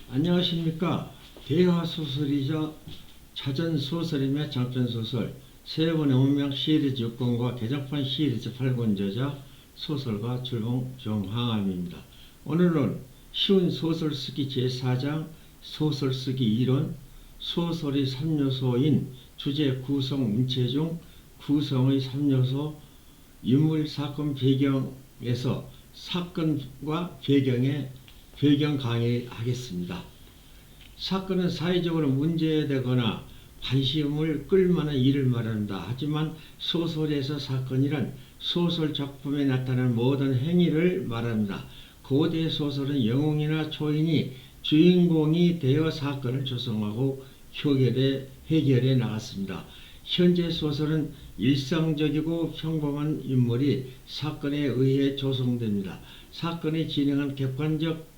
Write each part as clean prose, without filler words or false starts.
안녕하십니까. 대화소설이자 자전소설이며 장편소설 세번의 운명 시리즈 6권과 개정판 시리즈 8권 저자 소설가 출봉 정항암입니다. 오늘은 쉬운 소설 쓰기 제4장 소설 쓰기 이론 소설의 3요소인 주제 구성 문체 중 구성의 3요소 인물 사건 배경에서 사건과 배경 강의하겠습니다. 사건은 사회적으로 문제되거나 관심을 끌만한 일을 말한다. 하지만 소설에서 사건이란 소설 작품에 나타나는 모든 행위를 말합니다. 고대 소설은 영웅이나 초인이 주인공이 되어 사건을 조성하고 해결해 나갔습니다. 현재 소설은 일상적이고 평범한 인물이 사건에 의해 조성됩니다. 사건의 진행은 객관적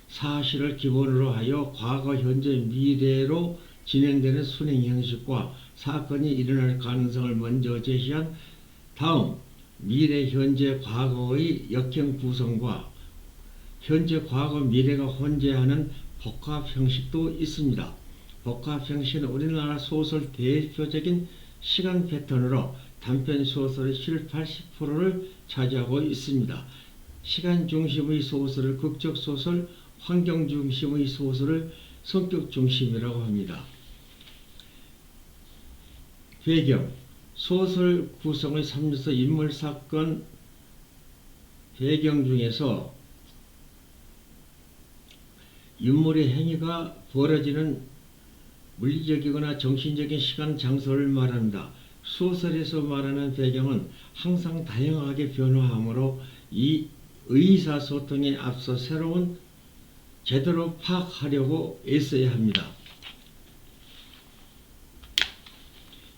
사실을 기본으로 하여 과거, 현재, 미래로 진행되는 순행 형식과 사건이 일어날 가능성을 먼저 제시한 다음 미래, 현재, 과거의 역행 구성과 현재, 과거, 미래가 혼재하는 복합 형식도 있습니다. 복합 형식은 우리나라 소설 대표적인 시간 패턴으로 단편 소설의 70~80%를 차지하고 있습니다. 시간 중심의 소설을 극적 소설, 환경 중심의 소설을 성격 중심이라고 합니다. 배경 소설 구성의 3요소 인물 사건 배경 중에서 인물의 행위가 벌어지는 물리적이거나 정신적인 시간 장소를 말한다. 소설에서 말하는 배경은 항상 다양하게 변화하므로 이 의사소통에 앞서 새로운 제대로 파악하려고 애써야 합니다.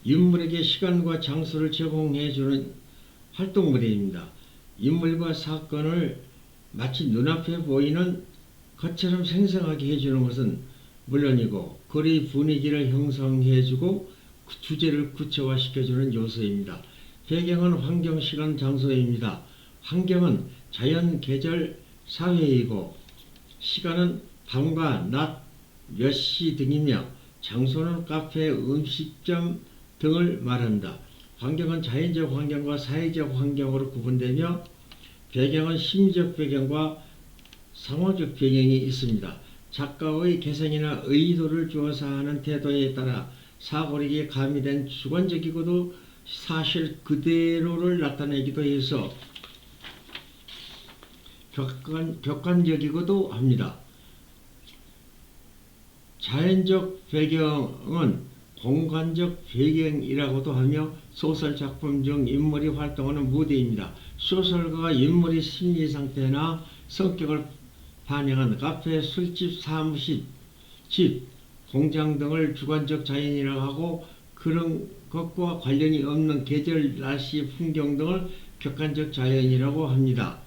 인물에게 시간과 장소를 제공해주는 활동물입니다. 인물과 사건을 마치 눈앞에 보이는 것처럼 생생하게 해주는 것은 물론이고 글의 분위기를 형성해주고 주제를 구체화시켜주는 요소입니다. 배경은 환경, 시간, 장소입니다. 환경은 자연, 계절, 사회이고 시간은 밤과 낮, 몇 시 등이며 장소는 카페, 음식점 등을 말한다. 환경은 자연적 환경과 사회적 환경으로 구분되며 배경은 심리적 배경과 상호적 배경이 있습니다. 작가의 개성이나 의도를 조사하는 태도에 따라 사고력이 가미된 주관적이고도 사실 그대로를 나타내기도 해서 객관적이고도 합니다. 자연적 배경은 공간적 배경이라고도 하며 소설 작품 중 인물이 활동하는 무대입니다. 소설가가 인물의 심리 상태나 성격을 반영한 카페, 술집, 사무실, 집, 공장 등을 주관적 자연이라고 하고 그런 것과 관련이 없는 계절, 날씨, 풍경 등을 객관적 자연이라고 합니다.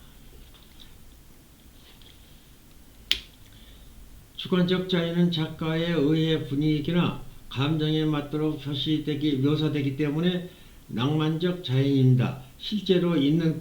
주관적 자연은 작가에 의해 분위기나 감정에 맞도록 묘사되기 때문에 낭만적 자연입니다. 실제로 있는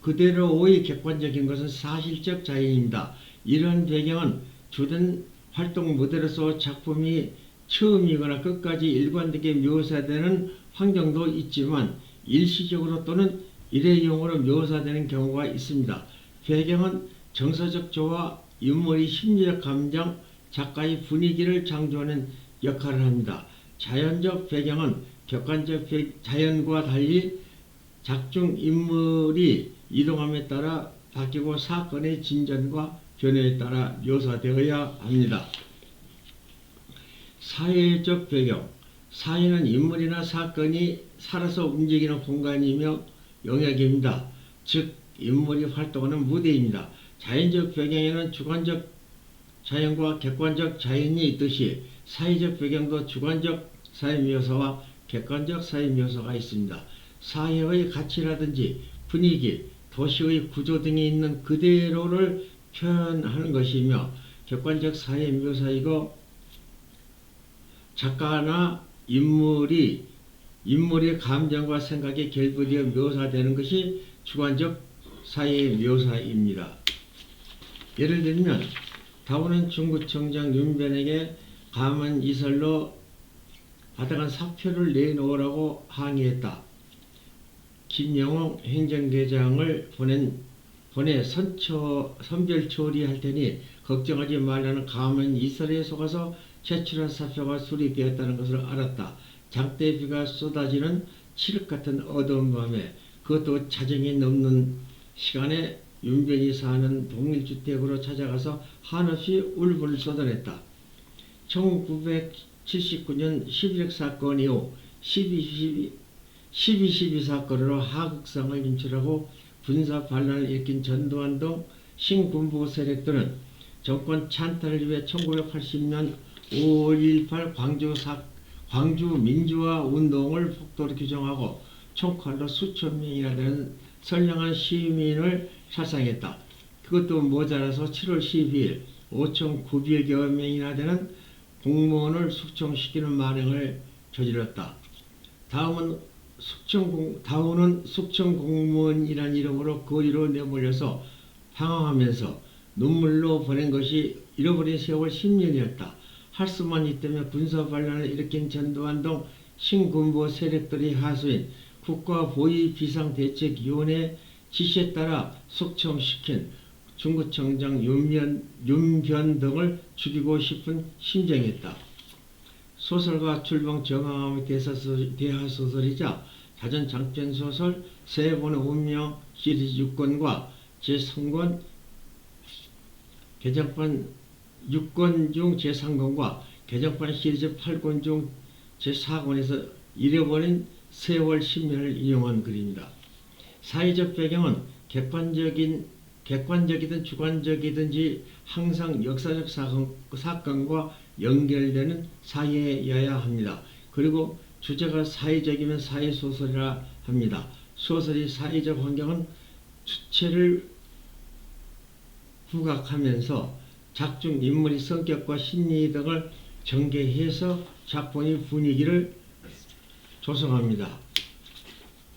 그대로의 객관적인 것은 사실적 자연입니다. 이런 배경은 주된 활동 무대로서 작품이 처음이거나 끝까지 일관되게 묘사되는 환경도 있지만 일시적으로 또는 일회용으로 묘사되는 경우가 있습니다. 배경은 정서적 조화, 인물의 심리적 감정, 작가의 분위기를 창조하는 역할을 합니다. 자연적 배경은 객관적 자연과 달리 작중 인물이 이동함에 따라 바뀌고 사건의 진전과 변화에 따라 묘사되어야 합니다. 사회적 배경 사회는 인물이나 사건이 살아서 움직이는 공간이며 영역입니다. 즉 인물이 활동하는 무대입니다. 자연적 배경에는 주관적 자연과 객관적 자연이 있듯이 사회적 배경도 주관적 사회 묘사와 객관적 사회 묘사가 있습니다. 사회의 가치라든지 분위기, 도시의 구조 등이 있는 그대로를 표현하는 것이며 객관적 사회 묘사이고 작가나 인물의 감정과 생각이 결부되어 묘사되는 것이 주관적 사회 묘사입니다. 예를 들면 다우는 중구청장 윤변에게 감은 이설로 받아간 사표를 내놓으라고 항의했다. 김영웅 행정계장을 보내 선별 처리할 테니 걱정하지 말라는 감은 이설에 속아서 제출한 사표가 수리되었다는 것을 알았다. 장대비가 쏟아지는 칠흑 같은 어두운 밤에, 그것도 자정이 넘는 시간에 윤변이 사는 독립주택으로 찾아가서 한없이 울분을 쏟아냈다. 1979년 11.6 사건 이후 12.12 사건으로 하극상을 인출하고 군사 반란을 일으킨 전두환 등 신군부 세력들은 정권 찬탈을 위해 1980년 5월 1.18 광주 민주화 운동을 폭도로 규정하고 총칼로 수천 명이나 되는 선량한 시민을 살상했다. 그것도 모자라서 7월 12일 5,900여 명이나 되는 공무원을 숙청시키는 만행을 저질렀다. 다우는 숙청공무원이란 이름으로 거리로 내몰려서 방황하면서 눈물로 보낸 것이 잃어버린 세월 10년이었다. 할 수만 있다면 군사반란을 일으킨 전두환 등 신군부 세력들이 하수인 국가보위비상대책위원회 지시에 따라 숙청시킨 중구청장 윤변 등을 죽이고 싶은 심정이었다. 소설가 출봉 정항암의 대하소설이자 자전장편소설 세번의 운명 시리즈 6권과 제3권 개정판 6권 중 제3권과 개정판 시리즈 8권 중 제4권에서 잃어버린 세월 10년을 인용한 글입니다. 사회적 배경은 객관적이든 주관적이든지 항상 역사적 사건과 연결되는 사회여야 합니다. 그리고 주제가 사회적이면 사회소설이라 합니다. 소설이 사회적 환경은 주체를 부각하면서 작중 인물의 성격과 심리 등을 전개해서 작품의 분위기를 조성합니다.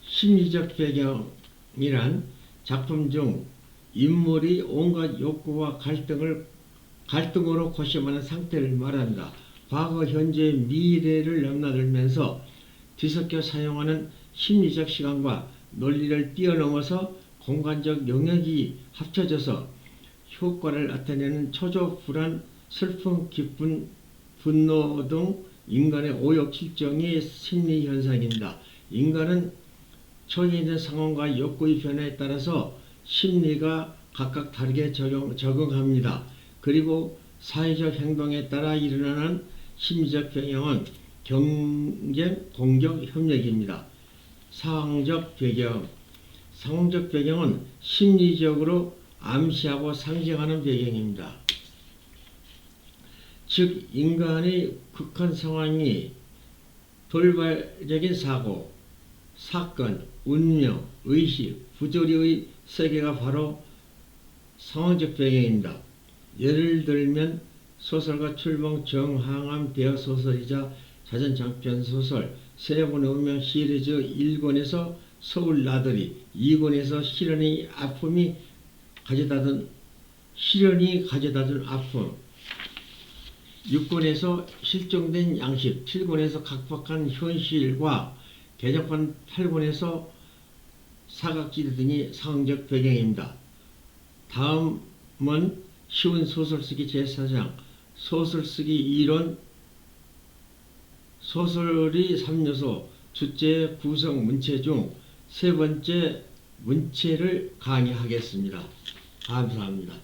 심리적 배경이란 작품 중 인물이 온갖 욕구와 갈등으로 고심하는 상태를 말한다. 과거, 현재, 미래를 넘나들면서 뒤섞여 사용하는 심리적 시간과 논리를 뛰어넘어서 공간적 영역이 합쳐져서 효과를 나타내는 초조, 불안, 슬픔, 기쁨, 분노 등 인간의 오욕칠정의 심리현상입니다. 인간은 처해 있는 상황과 욕구의 변화에 따라서 심리가 각각 다르게 적응합니다. 그리고 사회적 행동에 따라 일어나는 심리적 변형은 경쟁, 공격, 협력입니다. 상황적 배경은 심리적으로 암시하고 상징하는 배경입니다. 즉 인간의 극한 상황이 돌발적인 사고, 사건, 운명, 의식, 부조리의 세계가 바로 상황적 배경입니다. 예를 들면 소설가 출봉 정항암 대하소설이자 자전장편소설 세번의 운명 시리즈 1권에서 서울 나들이, 2권에서 시련이 가져다준 아픔, 6권에서 실종된 양식, 7권에서 각박한 현실과 개정판 8권에서 사각지대 등이 상황적 배경입니다. 다음은 쉬운 소설쓰기 제4장 소설쓰기 이론 소설의 3요소 주제 구성 문체 중 세 번째 문체를 강의하겠습니다. 감사합니다.